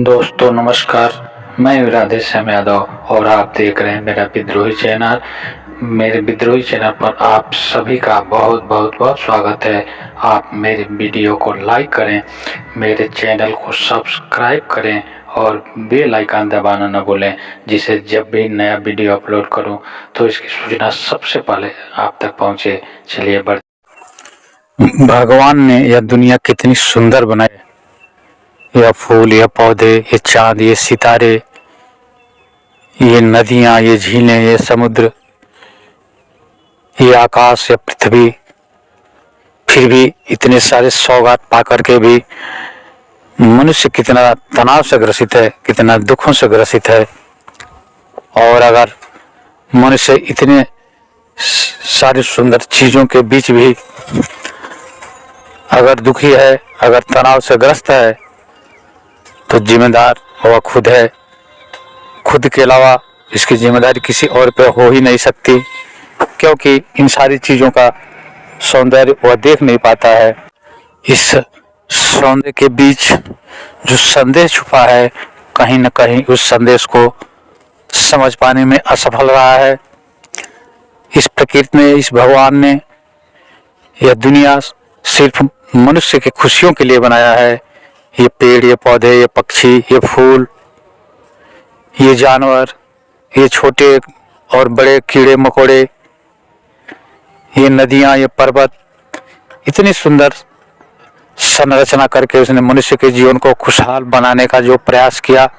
दोस्तों नमस्कार। मैं राधे श्याम यादव और आप देख रहे हैं मेरा विद्रोही चैनल। मेरे विद्रोही चैनल पर आप सभी का बहुत बहुत बहुत स्वागत है। आप मेरे वीडियो को लाइक करें, मेरे चैनल को सब्सक्राइब करें और बेल आइकन दबाना न भूलें, जिससे जब भी नया वीडियो अपलोड करूं तो इसकी सूचना सबसे पहले आप तक पहुंचे। चलिए भगवान ने यह दुनिया कितनी सुंदर बनाई। यह फूल, यह पौधे, ये चांद, ये सितारे, ये नदियां, ये झीलें, ये समुद्र, ये आकाश, ये पृथ्वी, फिर भी इतने सारे सौगात पा करके भी मनुष्य कितना तनाव से ग्रसित है, कितना दुखों से ग्रसित है। और अगर मनुष्य इतने सारी सुंदर चीजों के बीच भी अगर दुखी है, अगर तनाव से ग्रस्त है, तो जिम्मेदार वह खुद है। खुद के अलावा इसकी जिम्मेदारी किसी और पे हो ही नहीं सकती, क्योंकि इन सारी चीज़ों का सौंदर्य वह देख नहीं पाता है। इस सौंदर्य के बीच जो संदेश छुपा है, कहीं न कहीं उस संदेश को समझ पाने में असफल रहा है। इस प्रकृति में, इस भगवान ने यह दुनिया सिर्फ मनुष्य की खुशियों के लिए बनाया है। ये पेड़, ये पौधे, ये पक्षी, ये फूल, ये जानवर, ये छोटे और बड़े कीड़े मकोड़े, ये नदियां, ये पर्वत, इतनी सुंदर संरचना करके उसने मनुष्य के जीवन को खुशहाल बनाने का जो प्रयास किया,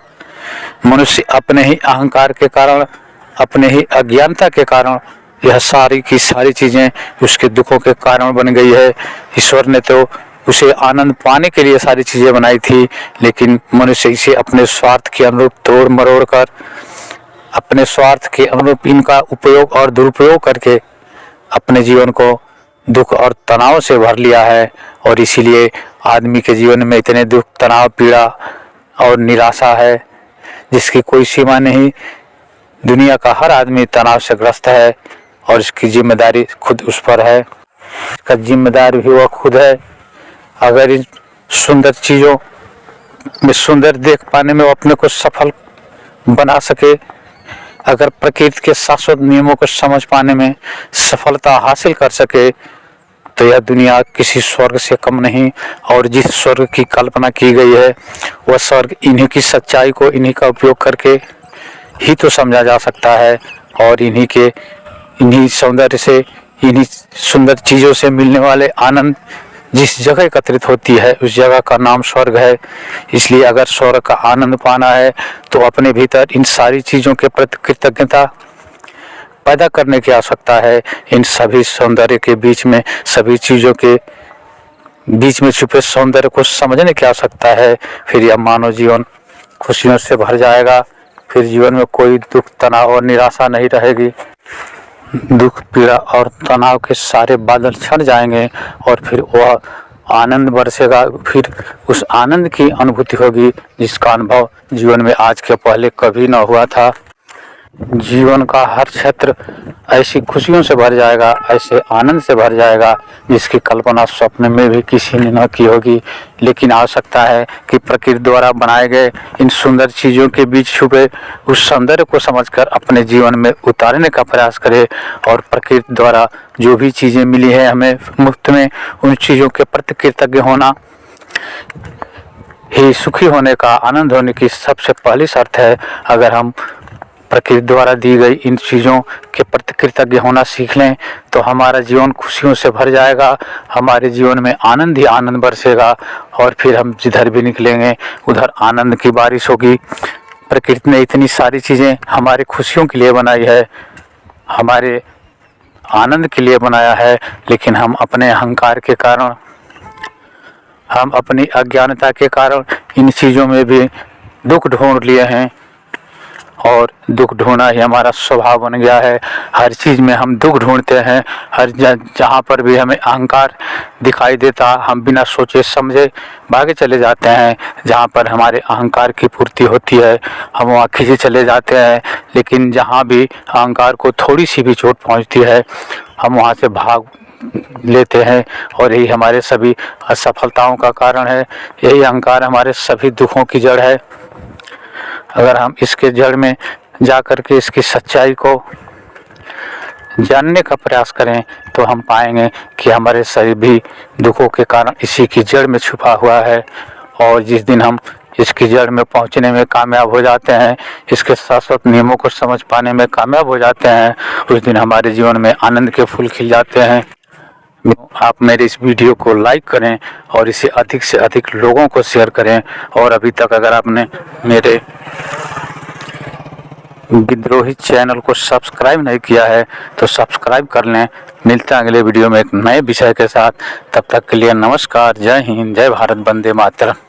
मनुष्य अपने ही अहंकार के कारण, अपने ही अज्ञानता के कारण यह सारी की सारी चीजें उसके दुखों के कारण बन गई है। ईश्वर ने तो उसे आनंद पाने के लिए सारी चीजें बनाई थी, लेकिन मनुष्य इसे अपने स्वार्थ के अनुरूप तोड़ मरोड़ कर, अपने स्वार्थ के अनुरूप इनका उपयोग और दुरुपयोग करके अपने जीवन को दुख और तनाव से भर लिया है। और इसीलिए आदमी के जीवन में इतने दुख, तनाव, पीड़ा और निराशा है जिसकी कोई सीमा नहीं। दुनिया का हर आदमी तनाव से ग्रस्त है और इसकी जिम्मेदारी खुद उस पर है। इसका जिम्मेदार भी वह खुद है। अगर इन सुंदर चीज़ों में सुंदर देख पाने में वो अपने को सफल बना सके, अगर प्रकृति के शाश्वत नियमों को समझ पाने में सफलता हासिल कर सके, तो यह दुनिया किसी स्वर्ग से कम नहीं। और जिस स्वर्ग की कल्पना की गई है, वह स्वर्ग इन्हीं की सच्चाई को, इन्हीं का उपयोग करके ही तो समझा जा सकता है। और इन्हीं सौंदर्य से, इन्हीं सुंदर चीज़ों से मिलने वाले आनंद जिस जगह एकत्रित होती है, उस जगह का नाम स्वर्ग है। इसलिए अगर स्वर्ग का आनंद पाना है तो अपने भीतर इन सारी चीज़ों के प्रति कृतज्ञता पैदा करने की आवश्यकता है। इन सभी सौंदर्य के बीच में, सभी चीज़ों के बीच में छुपे सौंदर्य को समझने की आवश्यकता है। फिर यह मानव जीवन खुशियों से भर जाएगा। फिर जीवन में कोई दुख, तनाव और निराशा नहीं रहेगी। दुख, पीड़ा और तनाव के सारे बादल छट जाएंगे और फिर वह आनंद बरसेगा। फिर उस आनंद की अनुभूति होगी जिसका अनुभव जीवन में आज के पहले कभी न हुआ था। जीवन का हर क्षेत्र ऐसी खुशियों से भर जाएगा, ऐसे आनंद से भर जाएगा जिसकी कल्पना स्वप्न में भी किसी ने न की होगी। लेकिन आवश्यकता है कि प्रकृति द्वारा बनाए गए इन सुंदर चीज़ों के बीच छुपे उस सौंदर्य को समझकर अपने जीवन में उतारने का प्रयास करें। और प्रकृति द्वारा जो भी चीज़ें मिली है हमें मुफ्त में, उन चीज़ों के प्रति कृतज्ञ होना ही सुखी होने का, आनंद होने की सबसे पहली शर्त है। अगर हम प्रकृति द्वारा दी गई इन चीज़ों के प्रति कृतज्ञ होना सीख लें तो हमारा जीवन खुशियों से भर जाएगा। हमारे जीवन में आनंद ही आनंद बरसेगा और फिर हम जिधर भी निकलेंगे उधर आनंद की बारिश होगी। प्रकृति ने इतनी सारी चीज़ें हमारी खुशियों के लिए बनाई है, हमारे आनंद के लिए बनाया है, लेकिन हम अपने अहंकार के कारण, हम अपनी अज्ञानता के कारण इन चीज़ों में भी दुख ढूंढ लिए हैं। और दुख ढूंढना ही हमारा स्वभाव बन गया है। हर चीज़ में हम दुख ढूंढते हैं। हर जहाँ पर भी हमें अहंकार दिखाई देता, हम बिना सोचे समझे भागे चले जाते हैं। जहाँ पर हमारे अहंकार की पूर्ति होती है हम वहाँ खींचे चले जाते हैं। लेकिन जहाँ भी अहंकार को थोड़ी सी भी चोट पहुँचती है हम वहाँ से भाग लेते हैं। और यही हमारे सभी असफलताओं का कारण है। यही अहंकार हमारे सभी दुखों की जड़ है। अगर हम इसके जड़ में जा कर के इसकी सच्चाई को जानने का प्रयास करें तो हम पाएंगे कि हमारे सभी दुखों के कारण इसी की जड़ में छुपा हुआ है। और जिस दिन हम इसकी जड़ में पहुंचने में कामयाब हो जाते हैं, इसके शाश्वत नियमों को समझ पाने में कामयाब हो जाते हैं, उस दिन हमारे जीवन में आनंद के फूल खिल जाते हैं। आप मेरे इस वीडियो को लाइक करें और इसे अधिक से अधिक लोगों को शेयर करें। और अभी तक अगर आपने मेरे विद्रोही चैनल को सब्सक्राइब नहीं किया है तो सब्सक्राइब कर लें। मिलते हैं अगले वीडियो में एक नए विषय के साथ। तब तक के लिए नमस्कार, जय हिंद, जय भारत, वंदे मातरम।